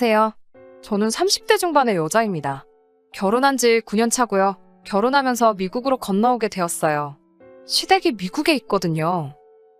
안녕하세요. 저는 30대 중반의 여자입니다. 결혼한 지 9년 차고요. 결혼하면서 미국으로 건너오게 되었어요. 시댁이 미국에 있거든요.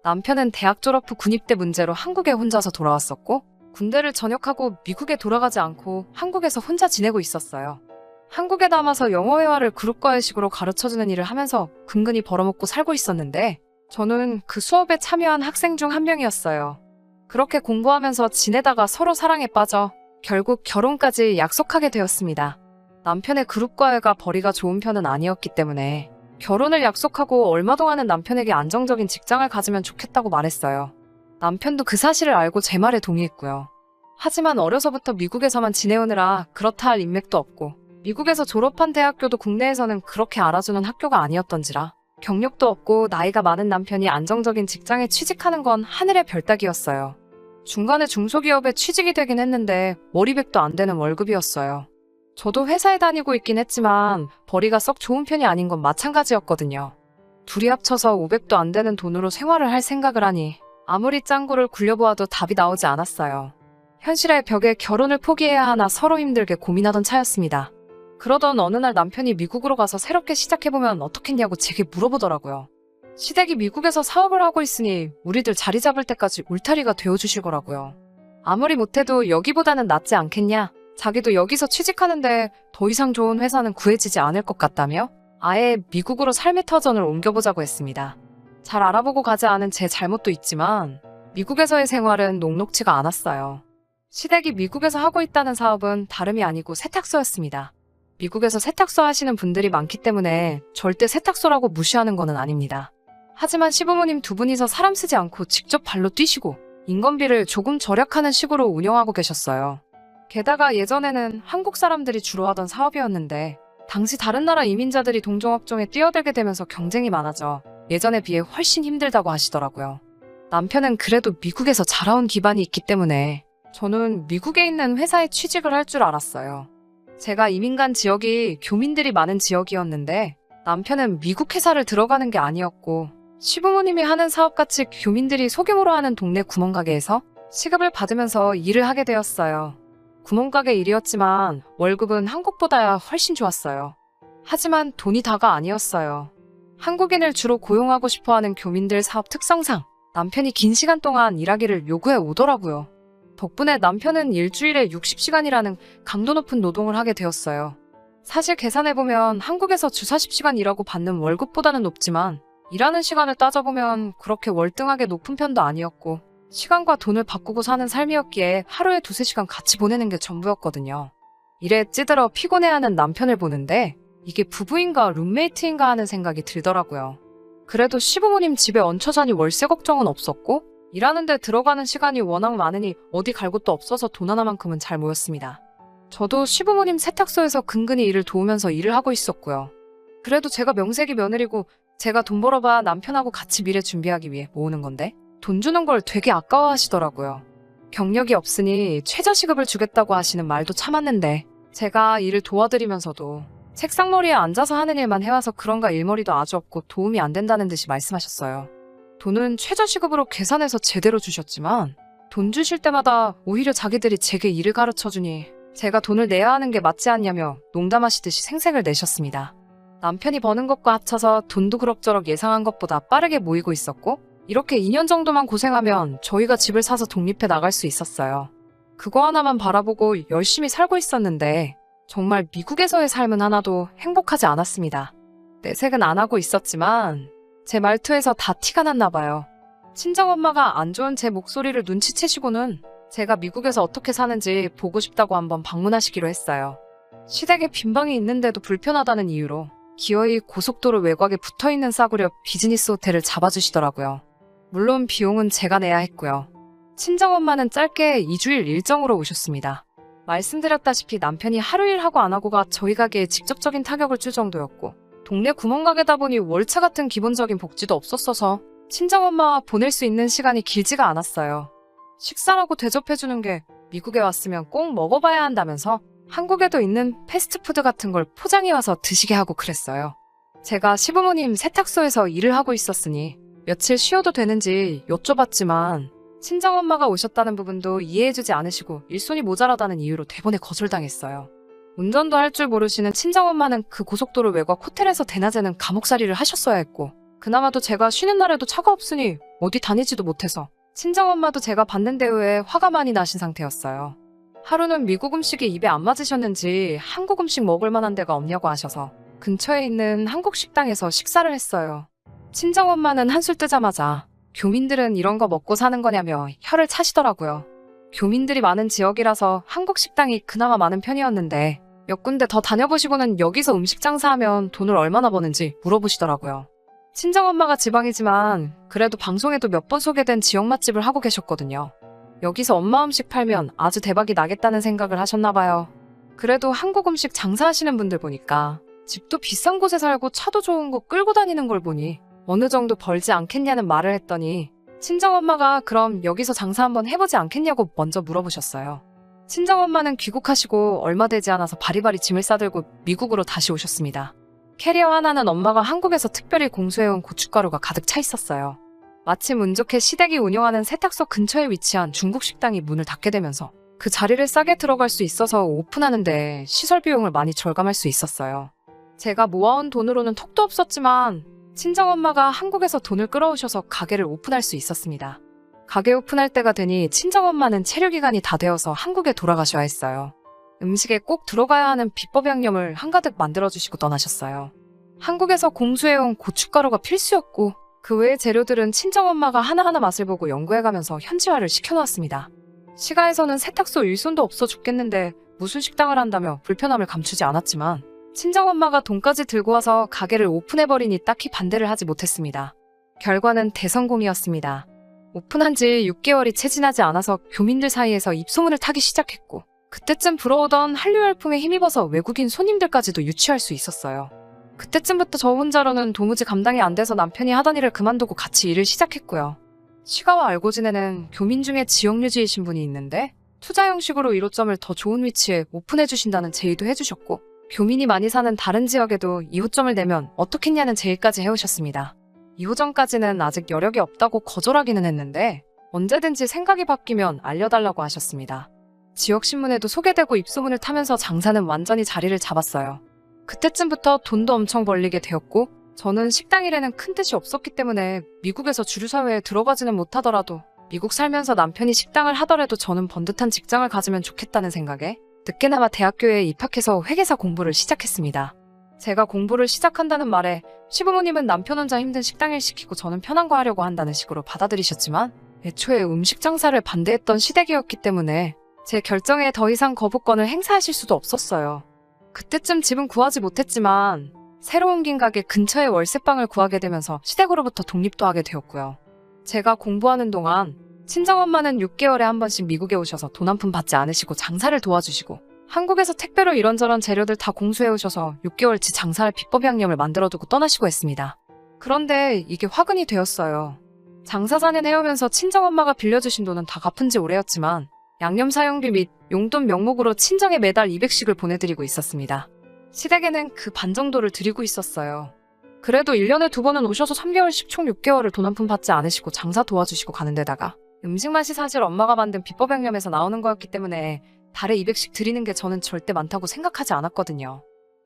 남편은 대학 졸업 후 군입대 문제로 한국에 혼자서 돌아왔었고, 군대를 전역하고 미국에 돌아가지 않고 한국에서 혼자 지내고 있었어요. 한국에 남아서 영어 회화를 그룹과외식으로 가르쳐주는 일을 하면서 근근히 벌어먹고 살고 있었는데, 저는 그 수업에 참여한 학생 중 한 명이었어요. 그렇게 공부하면서 지내다가 서로 사랑에 빠져 결국 결혼까지 약속하게 되었습니다. 남편의 그룹과외가 벌이가 좋은 편은 아니었기 때문에 결혼을 약속하고 얼마 동안은 남편에게 안정적인 직장을 가지면 좋겠다고 말했어요. 남편도 그 사실을 알고 제 말에 동의했고요. 하지만 어려서부터 미국에서만 지내오느라 그렇다 할 인맥도 없고, 미국에서 졸업한 대학교도 국내에서는 그렇게 알아주는 학교가 아니었던지라 경력도 없고 나이가 많은 남편이 안정적인 직장에 취직하는 건 하늘의 별 따기였어요. 중간에 중소기업에 취직이 되긴 했는데 머리백도 안 되는 월급이었어요. 저도 회사에 다니고 있긴 했지만 벌이가 썩 좋은 편이 아닌 건 마찬가지였거든요. 둘이 합쳐서 500도 안 되는 돈으로 생활을 할 생각을 하니 아무리 짱구를 굴려보아도 답이 나오지 않았어요. 현실의 벽에 결혼을 포기해야 하나 서로 힘들게 고민하던 차였습니다. 그러던 어느 날 남편이 미국으로 가서 새롭게 시작해보면 어떻겠냐고 제게 물어보더라고요. 시댁이 미국에서 사업을 하고 있으니 우리들 자리 잡을 때까지 울타리가 되어주시더라고요. 아무리 못해도 여기보다는 낫지 않겠냐? 자기도 여기서 취직하는데 더 이상 좋은 회사는 구해지지 않을 것 같다며 아예 미국으로 삶의 터전을 옮겨보자고 했습니다. 잘 알아보고 가지 않은 제 잘못도 있지만 미국에서의 생활은 녹록지가 않았어요. 시댁이 미국에서 하고 있다는 사업은 다름이 아니고 세탁소였습니다. 미국에서 세탁소 하시는 분들이 많기 때문에 절대 세탁소라고 무시하는 건 아닙니다. 하지만 시부모님 두 분이서 사람 쓰지 않고 직접 발로 뛰시고 인건비를 조금 절약하는 식으로 운영하고 계셨어요. 게다가 예전에는 한국 사람들이 주로 하던 사업이었는데 당시 다른 나라 이민자들이 동종업종에 뛰어들게 되면서 경쟁이 많아져 예전에 비해 훨씬 힘들다고 하시더라고요. 남편은 그래도 미국에서 자라온 기반이 있기 때문에 저는 미국에 있는 회사에 취직을 할 줄 알았어요. 제가 이민 간 지역이 교민들이 많은 지역이었는데 남편은 미국 회사를 들어가는 게 아니었고 시부모님이 하는 사업같이 교민들이 소규모로 하는 동네 구멍가게에서 시급을 받으면서 일을 하게 되었어요. 구멍가게 일이었지만 월급은 한국보다야 훨씬 좋았어요. 하지만 돈이 다가 아니었어요. 한국인을 주로 고용하고 싶어하는 교민들 사업 특성상 남편이 긴 시간 동안 일하기를 요구해 오더라고요. 덕분에 남편은 일주일에 60시간이라는 강도 높은 노동을 하게 되었어요. 사실 계산해보면 한국에서 주 40시간 일하고 받는 월급보다는 높지만 일하는 시간을 따져보면 그렇게 월등하게 높은 편도 아니었고 시간과 돈을 바꾸고 사는 삶이었기에 하루에 2~3시간 같이 보내는 게 전부였거든요. 일에 찌들어 피곤해하는 남편을 보는데 이게 부부인가 룸메이트인가 하는 생각이 들더라고요. 그래도 시부모님 집에 얹혀 사니 월세 걱정은 없었고 일하는 데 들어가는 시간이 워낙 많으니 어디 갈 곳도 없어서 돈 하나만큼은 잘 모였습니다. 저도 시부모님 세탁소에서 근근히 일을 도우면서 일을 하고 있었고요. 그래도 제가 명색이 며느리고 제가 돈 벌어봐 남편하고 같이 미래 준비하기 위해 모으는 건데 돈 주는 걸 되게 아까워하시더라고요. 경력이 없으니 최저시급을 주겠다고 하시는 말도 참았는데 제가 일을 도와드리면서도 책상머리에 앉아서 하는 일만 해와서 그런가 일머리도 아주 없고 도움이 안 된다는 듯이 말씀하셨어요. 돈은 최저시급으로 계산해서 제대로 주셨지만 돈 주실 때마다 오히려 자기들이 제게 일을 가르쳐주니 제가 돈을 내야 하는 게 맞지 않냐며 농담하시듯이 생색을 내셨습니다. 남편이 버는 것과 합쳐서 돈도 그럭저럭 예상한 것보다 빠르게 모이고 있었고 이렇게 2년 정도만 고생하면 저희가 집을 사서 독립해 나갈 수 있었어요. 그거 하나만 바라보고 열심히 살고 있었는데 정말 미국에서의 삶은 하나도 행복하지 않았습니다. 내색은 안 하고 있었지만 제 말투에서 다 티가 났나 봐요. 친정엄마가 안 좋은 제 목소리를 눈치채시고는 제가 미국에서 어떻게 사는지 보고 싶다고 한번 방문하시기로 했어요. 시댁에 빈방이 있는데도 불편하다는 이유로 기어이 고속도로 외곽에 붙어있는 싸구려 비즈니스 호텔을 잡아주시더라고요. 물론 비용은 제가 내야 했고요. 친정엄마는 짧게 2주일 일정으로 오셨습니다. 말씀드렸다시피 남편이 하루 일하고 안 하고가 저희 가게에 직접적인 타격을 줄 정도였고 동네 구멍가게다 보니 월차 같은 기본적인 복지도 없었어서 친정엄마와 보낼 수 있는 시간이 길지가 않았어요. 식사라고 대접해주는 게 미국에 왔으면 꼭 먹어봐야 한다면서 한국에도 있는 패스트푸드 같은 걸 포장해와서 드시게 하고 그랬어요. 제가 시부모님 세탁소에서 일을 하고 있었으니 며칠 쉬어도 되는지 여쭤봤지만 친정엄마가 오셨다는 부분도 이해해주지 않으시고 일손이 모자라다는 이유로 대번에 거절당했어요. 운전도 할 줄 모르시는 친정엄마는 그 고속도로 외곽 호텔에서 대낮에는 감옥살이를 하셨어야 했고, 그나마도 제가 쉬는 날에도 차가 없으니 어디 다니지도 못해서 친정엄마도 제가 받는 대우에 화가 많이 나신 상태였어요. 하루는 미국 음식이 입에 안 맞으셨는지 한국 음식 먹을 만한 데가 없냐고 하셔서 근처에 있는 한국 식당에서 식사를 했어요. 친정엄마는 한술 뜨자마자 교민들은 이런 거 먹고 사는 거냐며 혀를 차시더라고요. 교민들이 많은 지역이라서 한국 식당이 그나마 많은 편이었는데 몇 군데 더 다녀보시고는 여기서 음식 장사하면 돈을 얼마나 버는지 물어보시더라고요. 친정엄마가 지방이지만 그래도 방송에도 몇 번 소개된 지역 맛집을 하고 계셨거든요. 여기서 엄마 음식 팔면 아주 대박이 나겠다는 생각을 하셨나봐요. 그래도 한국 음식 장사하시는 분들 보니까 집도 비싼 곳에 살고 차도 좋은 거 끌고 다니는 걸 보니 어느 정도 벌지 않겠냐는 말을 했더니 친정엄마가 그럼 여기서 장사 한번 해보지 않겠냐고 먼저 물어보셨어요. 친정엄마는 귀국하시고 얼마 되지 않아서 바리바리 짐을 싸들고 미국으로 다시 오셨습니다. 캐리어 하나는 엄마가 한국에서 특별히 공수해온 고춧가루가 가득 차 있었어요. 마침 운 좋게 시댁이 운영하는 세탁소 근처에 위치한 중국 식당이 문을 닫게 되면서 그 자리를 싸게 들어갈 수 있어서 오픈하는데 시설 비용을 많이 절감할 수 있었어요. 제가 모아온 돈으로는 턱도 없었지만 친정엄마가 한국에서 돈을 끌어오셔서 가게를 오픈할 수 있었습니다. 가게 오픈할 때가 되니 친정엄마는 체류기간이 다 되어서 한국에 돌아가셔야 했어요. 음식에 꼭 들어가야 하는 비법 양념을 한가득 만들어주시고 떠나셨어요. 한국에서 공수해온 고춧가루가 필수였고 그 외의 재료들은 친정엄마가 하나하나 맛을 보고 연구해가면서 현지화를 시켜놓았습니다. 시가에서는 세탁소 일손도 없어 죽겠는데 무슨 식당을 한다며 불편함을 감추지 않았지만 친정엄마가 돈까지 들고 와서 가게를 오픈해버리니 딱히 반대를 하지 못했습니다. 결과는 대성공이었습니다. 오픈한 지 6개월이 채 지나지 않아서 교민들 사이에서 입소문을 타기 시작했고 그때쯤 불어오던 한류 열풍에 힘입어서 외국인 손님들까지도 유치할 수 있었어요. 그때쯤부터 저 혼자로는 도무지 감당이 안 돼서 남편이 하던 일을 그만두고 같이 일을 시작했고요. 시가와 알고 지내는 교민 중에 지역유지이신 분이 있는데 투자 형식으로 1호점을 더 좋은 위치에 오픈해주신다는 제의도 해주셨고 교민이 많이 사는 다른 지역에도 2호점을 내면 어떻겠냐는 제의까지 해오셨습니다. 2호점까지는 아직 여력이 없다고 거절하기는 했는데 언제든지 생각이 바뀌면 알려달라고 하셨습니다. 지역신문에도 소개되고 입소문을 타면서 장사는 완전히 자리를 잡았어요. 그때쯤부터 돈도 엄청 벌리게 되었고 저는 식당 일에는 큰 뜻이 없었기 때문에 미국에서 주류사회에 들어가지는 못하더라도 미국 살면서 남편이 식당을 하더라도 저는 번듯한 직장을 가지면 좋겠다는 생각에 늦게나마 대학교에 입학해서 회계사 공부를 시작했습니다. 제가 공부를 시작한다는 말에 시부모님은 남편 혼자 힘든 식당 일 시키고 저는 편한 거 하려고 한다는 식으로 받아들이셨지만 애초에 음식 장사를 반대했던 시댁이었기 때문에 제 결정에 더 이상 거부권을 행사하실 수도 없었어요. 그때쯤 집은 구하지 못했지만 새로 옮긴 가게 근처에 월세방을 구하게 되면서 시댁으로부터 독립도 하게 되었고요. 제가 공부하는 동안 친정엄마는 6개월에 한 번씩 미국에 오셔서 돈 한 푼 받지 않으시고 장사를 도와주시고 한국에서 택배로 이런저런 재료들 다 공수해 오셔서 6개월치 장사할 비법 양념을 만들어두고 떠나시고 했습니다. 그런데 이게 화근이 되었어요. 장사 4년 해오면서 친정엄마가 빌려주신 돈은 다 갚은 지 오래였지만 양념 사용비 및 용돈 명목으로 친정에 매달 200씩을 보내드리고 있었습니다. 시댁에는 그 반 정도를 드리고 있었어요. 그래도 1년에 2번은 오셔서 3개월씩 총 6개월을 돈 한 푼 받지 않으시고 장사 도와주시고 가는 데다가 음식 맛이 사실 엄마가 만든 비법 양념에서 나오는 거였기 때문에 달에 200씩 드리는 게 저는 절대 많다고 생각하지 않았거든요.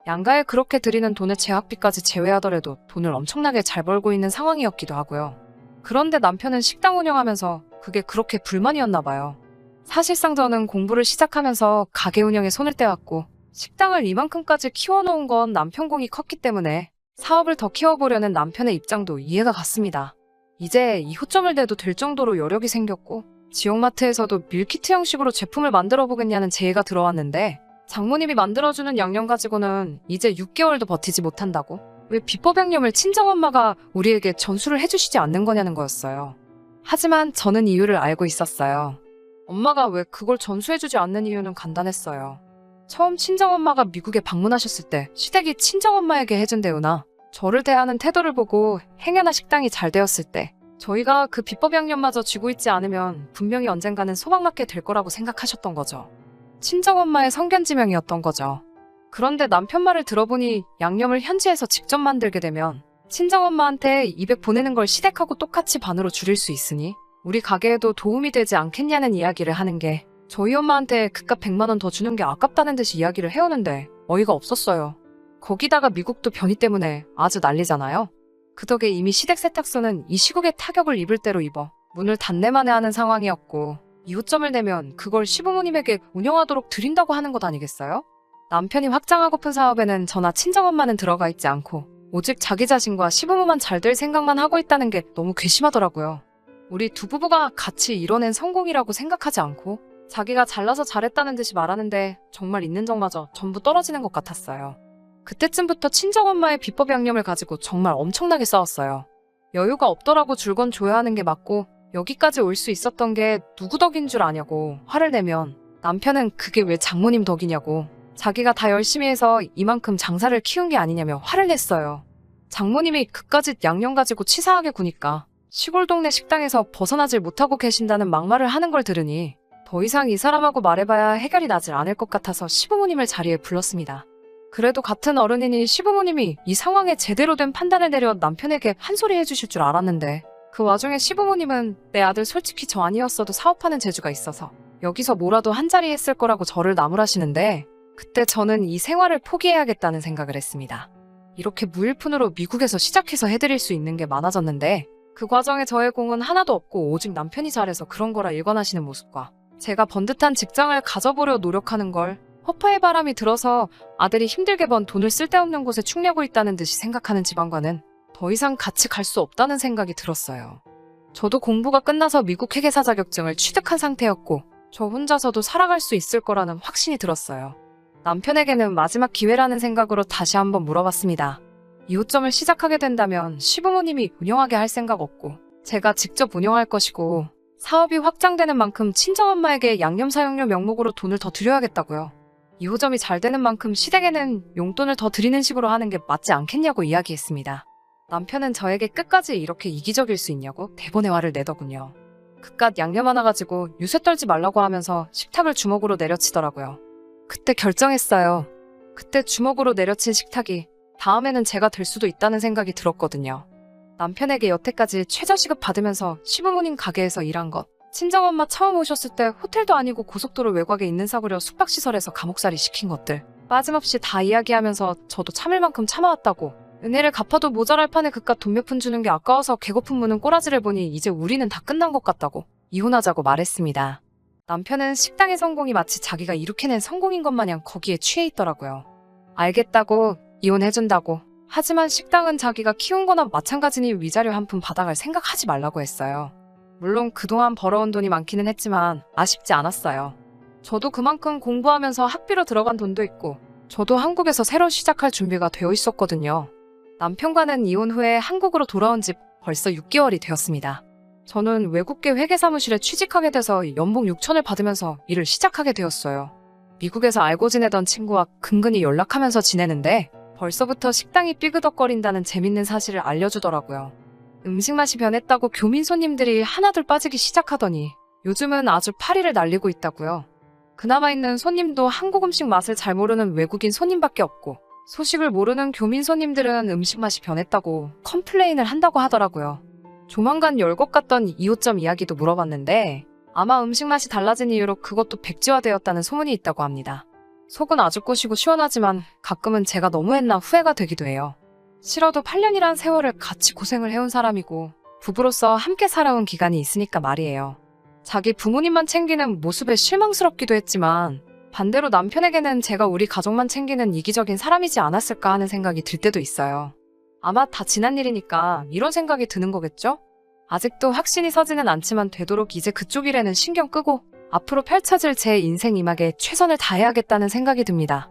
양가에 그렇게 드리는 돈의 제학비까지 제외하더라도 돈을 엄청나게 잘 벌고 있는 상황이었기도 하고요. 그런데 남편은 식당 운영하면서 그게 그렇게 불만이었나 봐요. 사실상 저는 공부를 시작하면서 가게 운영에 손을 떼왔고 식당을 이만큼까지 키워놓은 건 남편 공이 컸기 때문에 사업을 더 키워보려는 남편의 입장도 이해가 갔습니다. 이제 2호점을 내도 될 정도로 여력이 생겼고 지역마트에서도 밀키트 형식으로 제품을 만들어 보겠냐는 제의가 들어왔는데 장모님이 만들어주는 양념 가지고는 이제 6개월도 버티지 못한다고? 왜 비법 양념을 친정엄마가 우리에게 전수를 해주시지 않는 거냐는 거였어요. 하지만 저는 이유를 알고 있었어요. 엄마가 왜 그걸 전수해주지 않는 이유는 간단했어요. 처음 친정엄마가 미국에 방문하셨을 때 시댁이 친정엄마에게 해준 대우나 저를 대하는 태도를 보고 행여나 식당이 잘 되었을 때 저희가 그 비법 양념마저 쥐고 있지 않으면 분명히 언젠가는 소박맞게 될 거라고 생각하셨던 거죠. 친정엄마의 성견지명이었던 거죠. 그런데 남편 말을 들어보니 양념을 현지에서 직접 만들게 되면 친정엄마한테 200 보내는 걸 시댁하고 똑같이 반으로 줄일 수 있으니 우리 가게에도 도움이 되지 않겠냐는 이야기를 하는 게 저희 엄마한테 그깟 100만 원 더 주는 게 아깝다는 듯이 이야기를 해오는데 어이가 없었어요. 거기다가 미국도 변이 때문에 아주 난리잖아요. 그 덕에 이미 시댁 세탁소는 이 시국에 타격을 입을 대로 입어 문을 닫내만에 하는 상황이었고 이웃점을 내면 그걸 시부모님에게 운영하도록 드린다고 하는 것 아니겠어요? 남편이 확장하고픈 사업에는 저나 친정엄마는 들어가 있지 않고 오직 자기 자신과 시부모만 잘 될 생각만 하고 있다는 게 너무 괘씸하더라고요. 우리 두 부부가 같이 이뤄낸 성공이라고 생각하지 않고 자기가 잘나서 잘했다는 듯이 말하는데 정말 있는 정마저 전부 떨어지는 것 같았어요. 그때쯤부터 친정엄마의 비법 양념을 가지고 정말 엄청나게 싸웠어요. 여유가 없더라고 줄 건 줘야 하는 게 맞고 여기까지 올 수 있었던 게 누구 덕인 줄 아냐고 화를 내면 남편은 그게 왜 장모님 덕이냐고 자기가 다 열심히 해서 이만큼 장사를 키운 게 아니냐며 화를 냈어요. 장모님이 그까짓 양념 가지고 치사하게 구니까 시골 동네 식당에서 벗어나질 못하고 계신다는 막말을 하는 걸 들으니 더 이상 이 사람하고 말해봐야 해결이 나질 않을 것 같아서 시부모님을 자리에 불렀습니다. 그래도 같은 어른이니 시부모님이 이 상황에 제대로 된 판단을 내려 남편에게 한 소리 해주실 줄 알았는데 그 와중에 시부모님은 내 아들 솔직히 저 아니었어도 사업하는 재주가 있어서 여기서 뭐라도 한 자리 했을 거라고 저를 나무라시는데 그때 저는 이 생활을 포기해야겠다는 생각을 했습니다. 이렇게 무일푼으로 미국에서 시작해서 해드릴 수 있는 게 많아졌는데 그 과정에 저의 공은 하나도 없고 오직 남편이 잘해서 그런 거라 일관하시는 모습과 제가 번듯한 직장을 가져보려 노력하는 걸 허파의 바람이 들어서 아들이 힘들게 번 돈을 쓸데없는 곳에 축내고 있다는 듯이 생각하는 집안과는 더 이상 같이 갈 수 없다는 생각이 들었어요. 저도 공부가 끝나서 미국 회계사 자격증을 취득한 상태였고 저 혼자서도 살아갈 수 있을 거라는 확신이 들었어요. 남편에게는 마지막 기회라는 생각으로 다시 한번 물어봤습니다. 이웃점을 시작하게 된다면 시부모님이 운영하게 할 생각 없고 제가 직접 운영할 것이고 사업이 확장되는 만큼 친정엄마에게 양념 사용료 명목으로 돈을 더 드려야겠다고요. 2호점이 잘 되는 만큼 시댁에는 용돈을 더 드리는 식으로 하는 게 맞지 않겠냐고 이야기했습니다. 남편은 저에게 끝까지 이렇게 이기적일 수 있냐고 대본의 화를 내더군요. 그깟 양념 하나 가지고 유세 떨지 말라고 하면서 식탁을 주먹으로 내려치더라고요. 그때 결정했어요. 그때 주먹으로 내려친 식탁이 다음에는 제가 될 수도 있다는 생각이 들었거든요. 남편에게 여태까지 최저시급 받으면서 시부모님 가게에서 일한 것, 친정엄마 처음 오셨을 때 호텔도 아니고 고속도로 외곽에 있는 사구려 숙박시설에서 감옥살이 시킨 것들 빠짐없이 다 이야기하면서 저도 참을 만큼 참아왔다고 은혜를 갚아도 모자랄 판에 그깟 돈 몇 푼 주는 게 아까워서 개고픈 무는 꼬라지를 보니 이제 우리는 다 끝난 것 같다고 이혼하자고 말했습니다. 남편은 식당의 성공이 마치 자기가 이룩해낸 성공인 것 마냥 거기에 취해 있더라고요. 알겠다고 이혼해준다고 하지만 식당은 자기가 키운 거나 마찬가지니 위자료 한 푼 받아갈 생각하지 말라고 했어요. 물론 그동안 벌어온 돈이 많기는 했지만 아쉽지 않았어요. 저도 그만큼 공부하면서 학비로 들어간 돈도 있고 저도 한국에서 새로 시작할 준비가 되어 있었거든요. 남편과는 이혼 후에 한국으로 돌아온 지 벌써 6개월이 되었습니다. 저는 외국계 회계사무실에 취직하게 돼서 연봉 6천을 받으면서 일을 시작하게 되었어요. 미국에서 알고 지내던 친구와 근근히 연락하면서 지내는데 벌써부터 식당이 삐그덕거린다는 재밌는 사실을 알려주더라고요. 음식 맛이 변했다고 교민 손님들이 하나둘 빠지기 시작하더니 요즘은 아주 파리를 날리고 있다고요. 그나마 있는 손님도 한국 음식 맛을 잘 모르는 외국인 손님밖에 없고 소식을 모르는 교민 손님들은 음식 맛이 변했다고 컴플레인을 한다고 하더라고요. 조만간 열 것 같던 2호점 이야기도 물어봤는데 아마 음식 맛이 달라진 이유로 그것도 백지화되었다는 소문이 있다고 합니다. 속은 아주 꼬시고 시원하지만 가끔은 제가 너무했나 후회가 되기도 해요. 싫어도 8년이란 세월을 같이 고생을 해온 사람이고 부부로서 함께 살아온 기간이 있으니까 말이에요. 자기 부모님만 챙기는 모습에 실망스럽기도 했지만 반대로 남편에게는 제가 우리 가족만 챙기는 이기적인 사람이지 않았을까 하는 생각이 들 때도 있어요. 아마 다 지난 일이니까 이런 생각이 드는 거겠죠? 아직도 확신이 서지는 않지만 되도록 이제 그쪽 일에는 신경 끄고 앞으로 펼쳐질 제 인생 이막에 최선을 다해야겠다는 생각이 듭니다.